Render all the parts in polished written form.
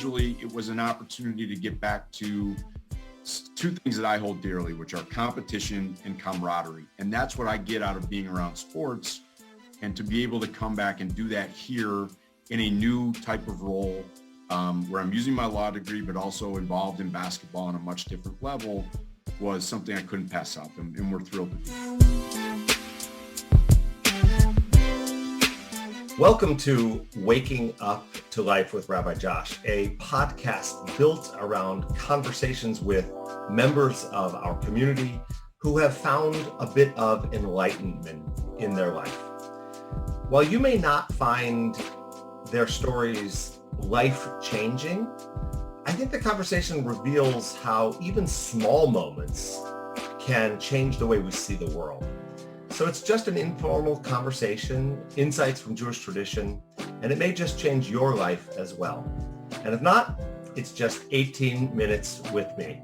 individually, it was an opportunity to get back to two things that I hold dearly, which are competition and camaraderie. And that's what I get out of being around sports, and to be able to come back and do that here in a new type of role, where I'm using my law degree, but also involved in basketball on a much different level, was something I couldn't pass up, and we're thrilled to be. Welcome to Waking Up to Life with Rabbi Josh, a podcast built around conversations with members of our community who have found a bit of enlightenment in their life. While you may not find their stories life-changing, I think the conversation reveals how even small moments can change the way we see the world. So it's just an informal conversation, insights from Jewish tradition, and it may just change your life as well. And if not, it's just 18 minutes with me.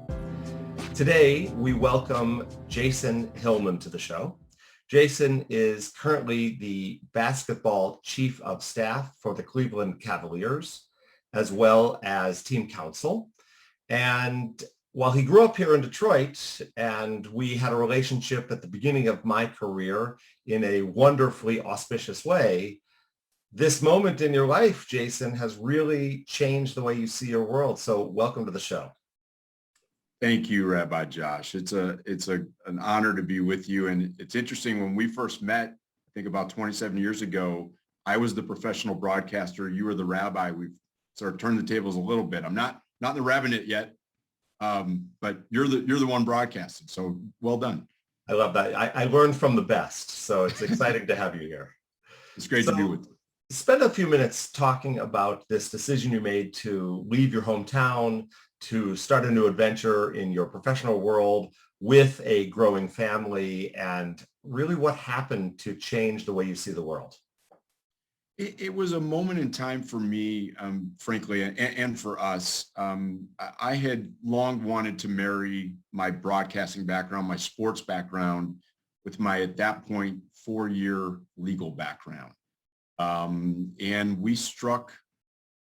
Today, we welcome Jason Hillman to the show. Jason is currently the basketball chief of staff for the Cleveland Cavaliers, as well as team counsel. And while he grew up here in Detroit, and we had a relationship at the beginning of my career in a wonderfully auspicious way, this moment in your life, Jason, has really changed the way you see your world. So welcome to the show. Thank you, Rabbi Josh. It's an honor to be with you. And it's interesting, when we first met, I think about 27 years ago, I was the professional broadcaster. You were the rabbi. We've sort of turned the tables a little bit. I'm not in the rabbinate yet. But you're the one broadcasting, so well done. I love that. I learned from the best, so it's exciting to have you here. It's great to be with you. Spend a few minutes talking about this decision you made to leave your hometown, to start a new adventure in your professional world with a growing family, and really what happened to change the way you see the world. It was a moment in time for me, frankly, and for us. I had long wanted to marry my broadcasting background, my sports background, with my, at that point, 4-year legal background. And we struck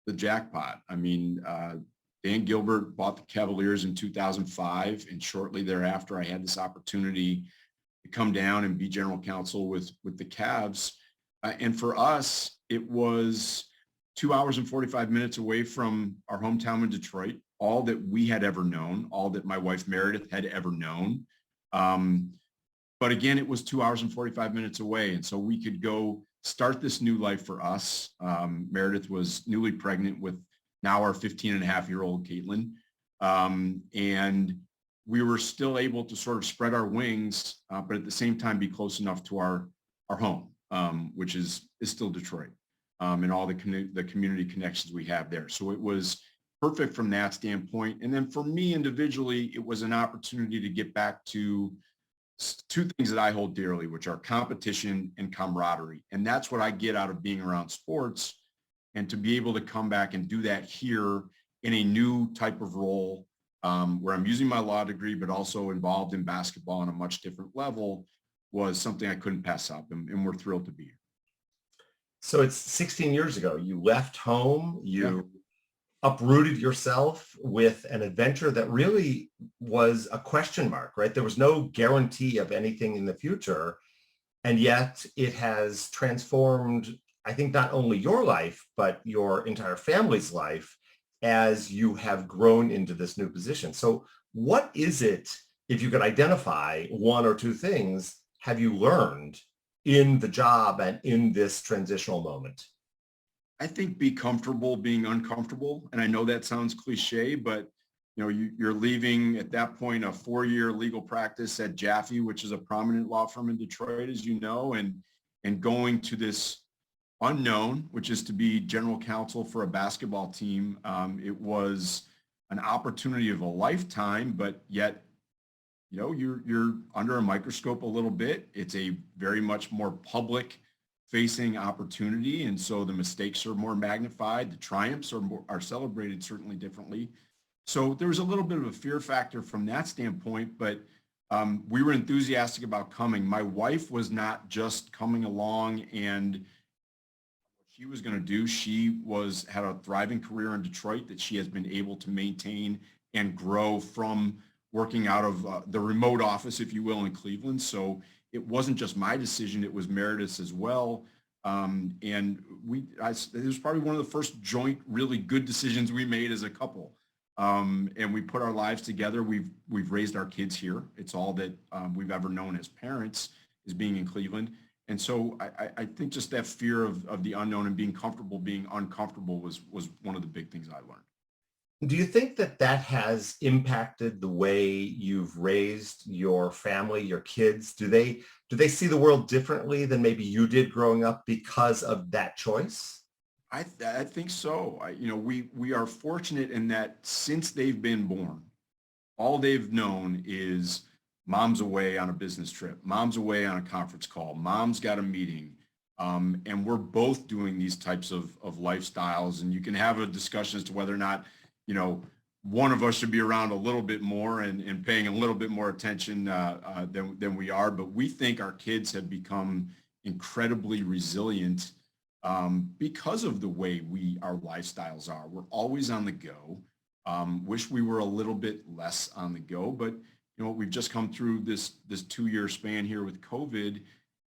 the jackpot. I mean, Dan Gilbert bought the Cavaliers in 2005, and shortly thereafter, I had this opportunity to come down and be general counsel with the Cavs. And for us, it was 2 hours and 45 minutes away from our hometown in Detroit, all that we had ever known, all that my wife Meredith had ever known. But again, it was 2 hours and 45 minutes away. And so we could go start this new life for us. Meredith was newly pregnant with now our 15-and-a-half-year-old Caitlin. And we were still able to sort of spread our wings, but at the same time be close enough to our home. Which is still Detroit, and all the community connections we have there. So it was perfect from that standpoint. And then for me individually, it was an opportunity to get back to two things that I hold dearly, which are competition and camaraderie. And that's what I get out of being around sports, and to be able to come back and do that here in a new type of role, where I'm using my law degree, but also involved in basketball on a much different level, was something I couldn't pass up, and we're thrilled to be here. So it's 16 years ago. You left home, you uprooted yourself with an adventure that really was a question mark, right? There was no guarantee of anything in the future. And yet it has transformed, I think, not only your life, but your entire family's life as you have grown into this new position. So what is it, if you could identify one or two things, have you learned in the job and in this transitional moment? I think be comfortable being uncomfortable. And I know that sounds cliche, but you're leaving at that point a 4-year legal practice at Jaffe, which is a prominent law firm in Detroit, as you know, and going to this unknown, which is to be general counsel for a basketball team. It was an opportunity of a lifetime, but yet you're under a microscope a little bit. It's a very much more public facing opportunity. And so the mistakes are more magnified. The triumphs are celebrated certainly differently. So there was a little bit of a fear factor from that standpoint, but we were enthusiastic about coming. My wife was not just coming along and she was going to do. She had a thriving career in Detroit that she has been able to maintain and grow from working out of the remote office, if you will, in Cleveland. So it wasn't just my decision; it was Meredith's as well. And it was probably one of the first joint, really good decisions we made as a couple. And we put our lives together. We've raised our kids here. It's all that we've ever known as parents, is being in Cleveland. And so I think just that fear of the unknown and being comfortable being uncomfortable was one of the big things I learned. Do you think that has impacted the way you've raised your family, your kids? Do they see the world differently than maybe you did growing up because of that choice? I think so. We are fortunate in that since they've been born, all they've known is mom's away on a business trip, mom's away on a conference call, mom's got a meeting. And we're both doing these types of lifestyles, and you can have a discussion as to whether or not, one of us should be around a little bit more and paying a little bit more attention than we are. But we think our kids have become incredibly resilient because of the way our lifestyles are. We're always on the go. Wish we were a little bit less on the go, but we've just come through this 2-year span here with COVID,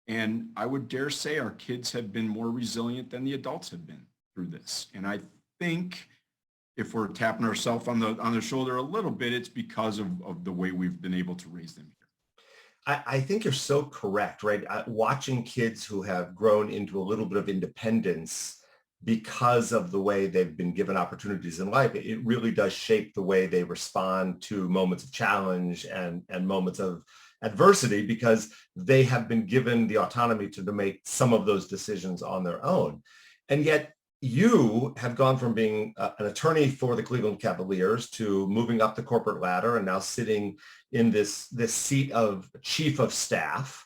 and I would dare say our kids have been more resilient than the adults have been through this. And I think if we're tapping ourselves on the shoulder a little bit, it's because of the way we've been able to raise them here. I think you're so correct, right? Watching kids who have grown into a little bit of independence because of the way they've been given opportunities in life, it really does shape the way they respond to moments of challenge and moments of adversity, because they have been given the autonomy to make some of those decisions on their own. And yet you have gone from being an attorney for the Cleveland Cavaliers to moving up the corporate ladder and now sitting in this seat of chief of staff.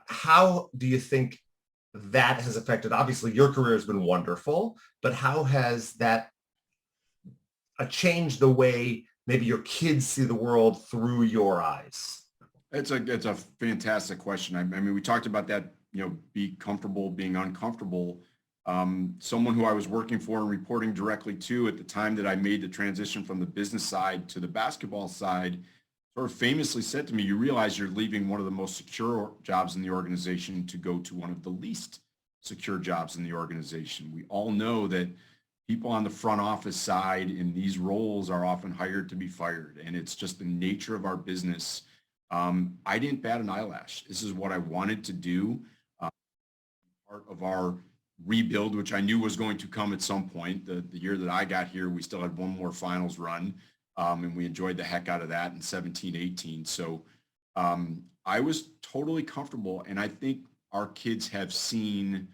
How do you think that has affected? Obviously, your career has been wonderful, but how has that changed the way maybe your kids see the world through your eyes? It's a fantastic question. I mean, we talked about that, be comfortable being uncomfortable. Someone who I was working for and reporting directly to at the time that I made the transition from the business side to the basketball side sort of famously said to me, you realize you're leaving one of the most secure jobs in the organization to go to one of the least secure jobs in the organization. We all know that people on the front office side in these roles are often hired to be fired, and it's just the nature of our business. I didn't bat an eyelash. This is what I wanted to do. Part of our rebuild, which I knew was going to come at some point. The year that I got here, we still had one more finals run, and we enjoyed the heck out of that in 17-18. So I was totally comfortable, and I think our kids have seen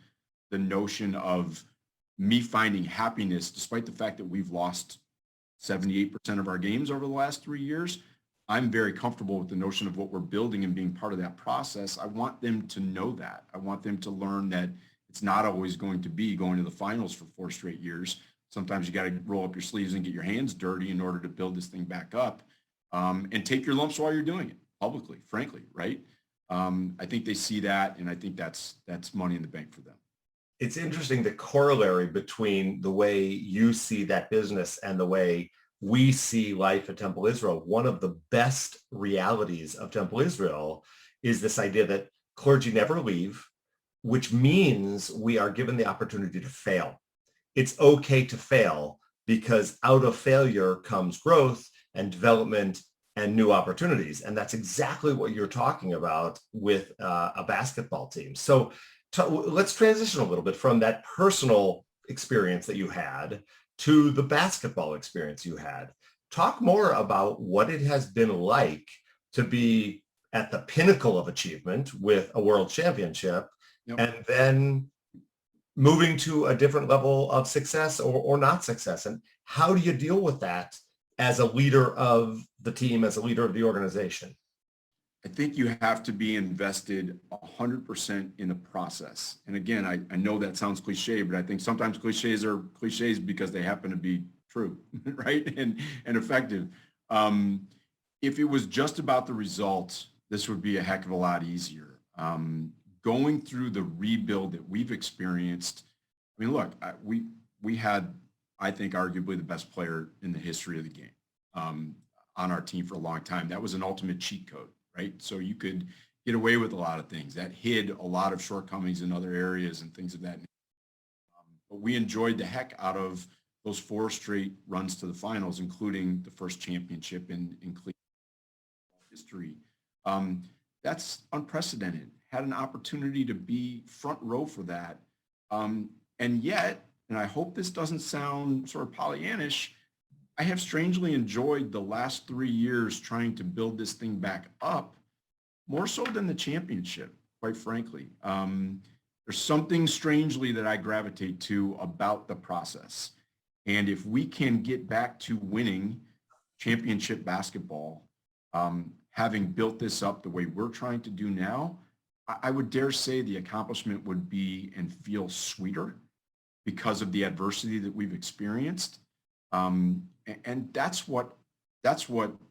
the notion of me finding happiness, despite the fact that we've lost 78% of our games over the last 3 years. I'm very comfortable with the notion of what we're building and being part of that process. I want them to know that. I want them to learn that it's not always going to be going to the finals for 4 straight years. Sometimes you got to roll up your sleeves and get your hands dirty in order to build this thing back up, and take your lumps while you're doing it publicly, frankly, right? I think they see that, and I think that's money in the bank for them. It's interesting, the corollary between the way you see that business and the way we see life at Temple Israel. One of the best realities of Temple Israel is this idea that clergy never leave, which means we are given the opportunity to fail. It's okay to fail, because out of failure comes growth and development and new opportunities. And that's exactly what you're talking about with a basketball team. So let's transition a little bit from that personal experience that you had to the basketball experience you had. Talk more about what it has been like to be at the pinnacle of achievement with a world championship, yep, and then moving to a different level of success or not success. And how do you deal with that as a leader of the team, as a leader of the organization? I think you have to be invested 100% in the process. And again, I know that sounds cliche, but I think sometimes cliches are cliches because they happen to be true, right? And effective. If it was just about the results, this would be a heck of a lot easier. Going through the rebuild that we've experienced, I mean, look, we had, I think, arguably the best player in the history of the game on our team for a long time. That was an ultimate cheat code, right? So you could get away with a lot of things that hid a lot of shortcomings in other areas and things of that nature. But we enjoyed the heck out of those 4 straight runs to the finals, including the first championship in Cleveland history. That's unprecedented. Had an opportunity to be front row for that. And yet, and I hope this doesn't sound sort of Pollyannish, I have strangely enjoyed the last 3 years trying to build this thing back up more so than the championship, quite frankly. There's something strangely that I gravitate to about the process. And if we can get back to winning championship basketball, having built this up the way we're trying to do now, I would dare say the accomplishment would be and feel sweeter because of the adversity that we've experienced. And that's what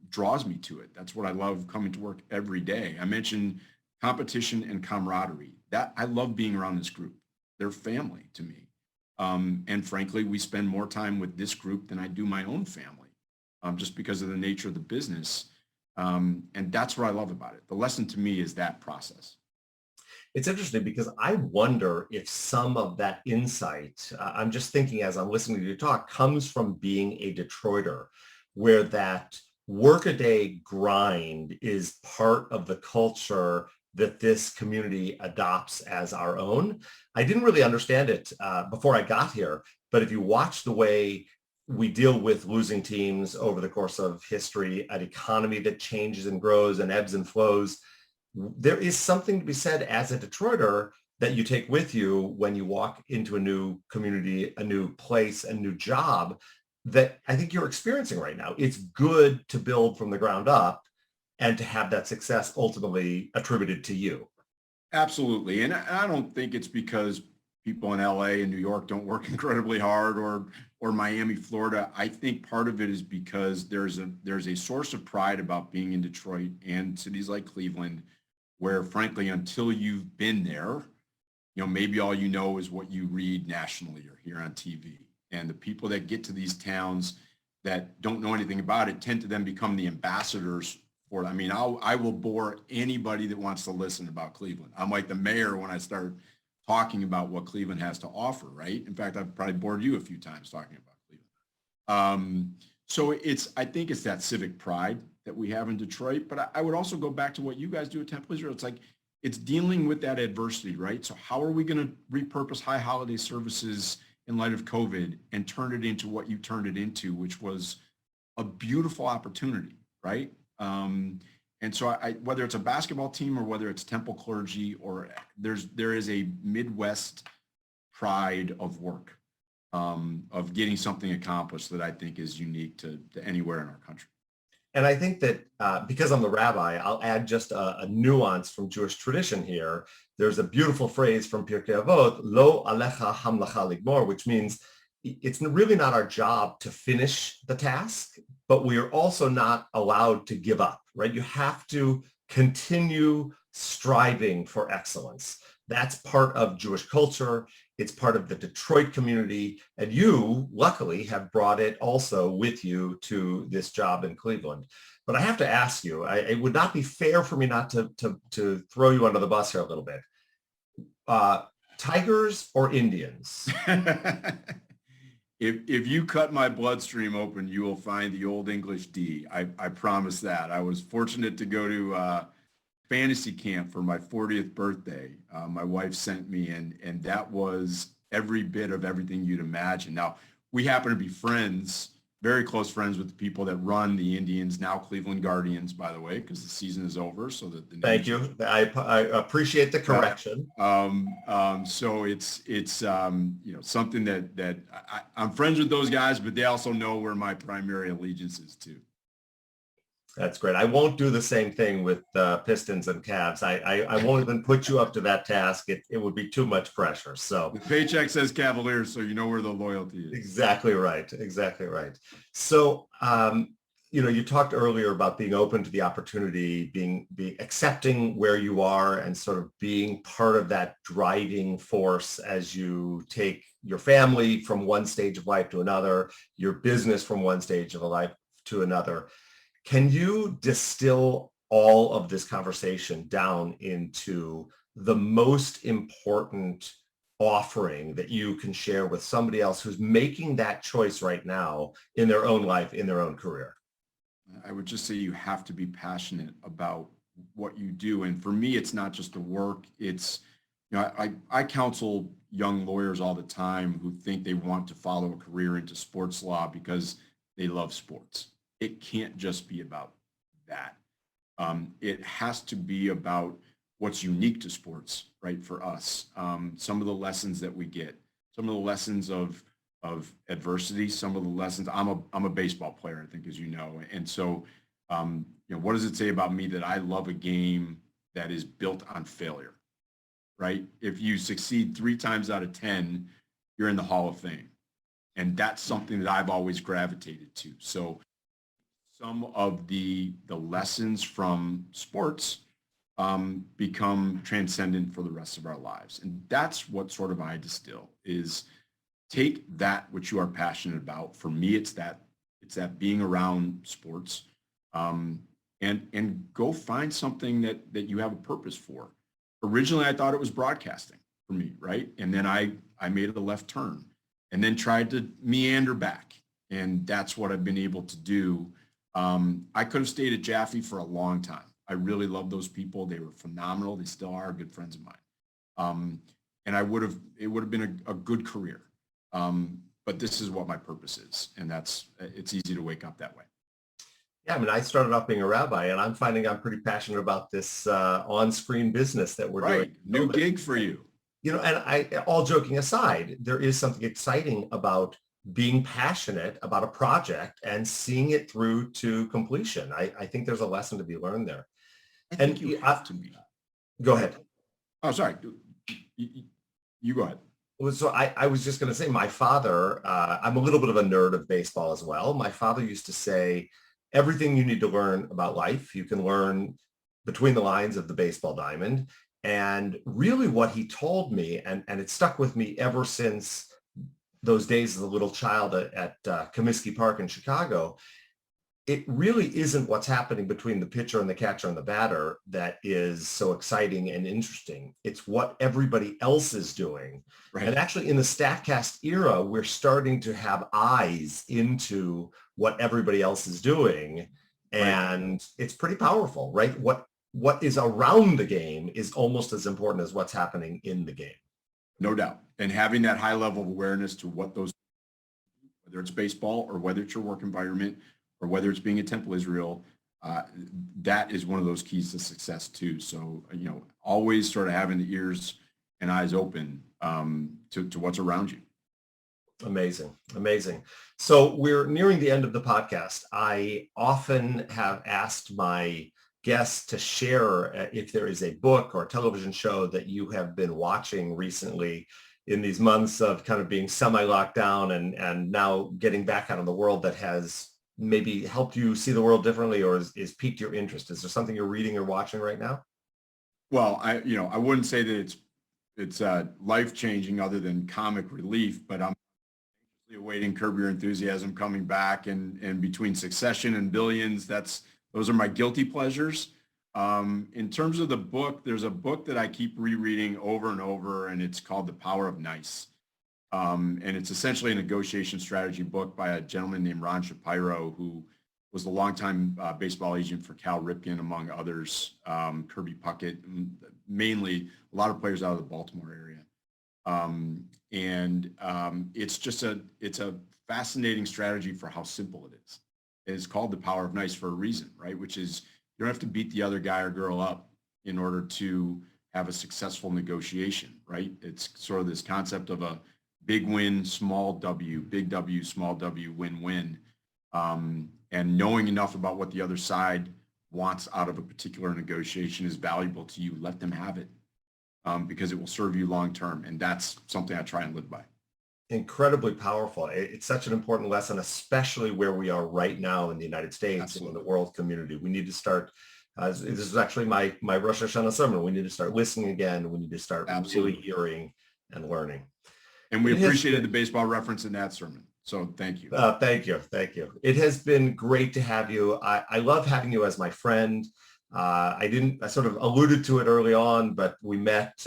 draws me to it. That's what I love coming to work every day. I mentioned competition and camaraderie. That I love being around this group. They're family to me. And frankly, we spend more time with this group than I do my own family, just because of the nature of the business. And that's what I love about it. The lesson to me is that process. It's interesting because I wonder if some of that insight, I'm just thinking as I'm listening to you talk, comes from being a Detroiter, where that workaday grind is part of the culture that this community adopts as our own. I didn't really understand it before I got here, but if you watch the way we deal with losing teams over the course of history, an economy that changes and grows and ebbs and flows, there is something to be said as a Detroiter that you take with you when you walk into a new community, a new place, a new job that I think you're experiencing right now. It's good to build from the ground up and to have that success ultimately attributed to you. Absolutely. And I don't think it's because people in LA and New York don't work incredibly hard or Miami, Florida. I think part of it is because there's a source of pride about being in Detroit and cities like Cleveland, where frankly, until you've been there, maybe all you know is what you read nationally or hear on TV. And the people that get to these towns that don't know anything about it tend to then become the ambassadors for it. I mean, I will bore anybody that wants to listen about Cleveland. I'm like the mayor when I start talking about what Cleveland has to offer, right? In fact, I've probably bored you a few times talking about Cleveland. So I think it's that civic pride that we have in Detroit, but I would also go back to what you guys do at Temple Israel. It's like, it's dealing with that adversity, right? So how are we going to repurpose high holiday services in light of COVID and turn it into what you turned it into, which was a beautiful opportunity, right? And so whether it's a basketball team or whether it's Temple clergy, or there is a Midwest pride of work, of getting something accomplished that I think is unique to anywhere in our country. And I think that because I'm the rabbi, I'll add just a nuance from Jewish tradition here. There's a beautiful phrase from Pirkei Avot, Lo alecha hamlacha ligmor, which means it's really not our job to finish the task, but we are also not allowed to give up, right? You have to continue striving for excellence. That's part of Jewish culture. It's part of the Detroit community. And you, luckily, have brought it also with you to this job in Cleveland. But I have to ask you, it would not be fair for me not to throw you under the bus here a little bit. Tigers or Indians? If you cut my bloodstream open, you will find the Old English D. I promise that. I was fortunate to go to fantasy camp for my 40th birthday. My wife sent me, and that was every bit of everything you'd imagine. Now, we happen to be friends, very close friends with the people that run the Indians, now Cleveland Guardians, by the way, because the season is over. So that Thank you. I appreciate the correction. So it's something that I'm friends with those guys, but they also know where my primary allegiance is too. That's great. I won't do the same thing with Pistons and Cavs. I won't even put you up to that task. It would be too much pressure. So the paycheck says Cavaliers, so you know where the loyalty is. Exactly right. Exactly right. So, you talked earlier about being open to the opportunity, being accepting where you are and sort of being part of that driving force as you take your family from one stage of life to another, your business from one stage of a life to another. Can you distill all of this conversation down into the most important offering that you can share with somebody else who's making that choice right now in their own life, in their own career? I would just say you have to be passionate about what you do. And for me, it's not just the work. It's, I counsel young lawyers all the time who think they want to follow a career into sports law because they love sports. It can't just be about that. It has to be about what's unique to sports, right? For us, some of the lessons that we get, some of the lessons of adversity, some of the lessons. I'm a baseball player, I think, as you know, and so what does it say about me that I love a game that is built on failure, right? If you succeed 3 times out of 10, you're in the Hall of Fame, and that's something that I've always gravitated to. So some of the lessons from sports become transcendent for the rest of our lives. And that's what sort of I distill is take that which you are passionate about. For me, it's that being around sports, and go find something that you have a purpose for. Originally, I thought it was broadcasting for me, right? And then I made a left turn and then tried to meander back. And that's what I've been able to do. I could have stayed at Jaffe for a long time. I really love those people. They were phenomenal. They still are good friends of mine. And it would have been a good career. But this is what my purpose is. And it's easy to wake up that way. Yeah, I mean, I started off being a rabbi, and I'm finding I'm pretty passionate about this on-screen business that we're doing. New gig for you. And all joking aside, there is something exciting about being passionate about a project and seeing it through to completion. I think there's a lesson to be learned there. I think you have to be. Go ahead. Oh, sorry. You go ahead. So I was just going to say, my father, I'm a little bit of a nerd of baseball as well. My father used to say, everything you need to learn about life, you can learn between the lines of the baseball diamond. And really what he told me, and it stuck with me ever since those days as a little child at Comiskey Park in Chicago, it really isn't what's happening between the pitcher and the catcher and the batter that is so exciting and interesting. It's what everybody else is doing. Right. And actually in the StatCast era, we're starting to have eyes into what everybody else is doing. And right. It's pretty powerful, right? What is around the game is almost as important as what's happening in the game. No doubt. And having that high level of awareness to what those, whether it's baseball or whether it's your work environment, or whether it's being at Temple Israel, that is one of those keys to success too. So, always sort of having the ears and eyes open to what's around you. Amazing. Amazing. So we're nearing the end of the podcast. I often have asked my guests to share if there is a book or a television show that you have been watching recently in these months of kind of being semi-locked down and now getting back out in the world that has maybe helped you see the world differently or is piqued your interest. Is there something you're reading or watching right now? Well, I wouldn't say that it's life-changing other than comic relief, but I'm awaiting Curb Your Enthusiasm coming back, and between Succession and Billions, those are my guilty pleasures. In terms of the book, there's a book that I keep rereading over and over, and it's called The Power of Nice. And it's essentially a negotiation strategy book by a gentleman named Ron Shapiro, who was the longtime baseball agent for Cal Ripken, among others, Kirby Puckett, mainly a lot of players out of the Baltimore area. It's a fascinating strategy for how simple it is. It's called The Power of Nice for a reason, right? Which is you don't have to beat the other guy or girl up in order to have a successful negotiation, right? It's sort of this concept of a big win, small W, big W, small W, win-win. And knowing enough about what the other side wants out of a particular negotiation is valuable to you. Let them have it because it will serve you long-term. And that's something I try and live by. Incredibly powerful. It's such an important lesson, especially where we are right now in the United States. Absolutely. And in the world community. We need to start, this is actually my Rosh Hashanah sermon. We need to start listening again. We need to start Absolutely. Really hearing and learning. And we It has appreciated been- the baseball reference in that sermon. So thank you. Thank you. Thank you. It has been great to have you. I love having you as my friend. I sort of alluded to it early on, but we met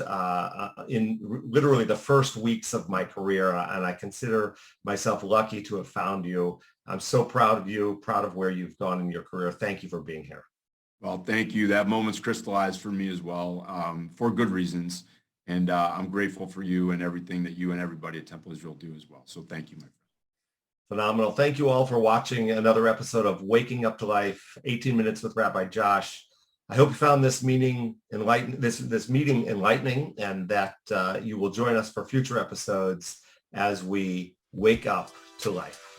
in literally the first weeks of my career, and I consider myself lucky to have found you. I'm so proud of you, proud of where you've gone in your career. Thank you for being here. Well, thank you. That moment's crystallized for me as well, for good reasons. And I'm grateful for you and everything that you and everybody at Temple Israel do as well. So thank you, my friend. Phenomenal. Thank you all for watching another episode of Waking Up to Life, 18 Minutes with Rabbi Josh. I hope you found this meeting enlightening, and that you will join us for future episodes as we wake up to life.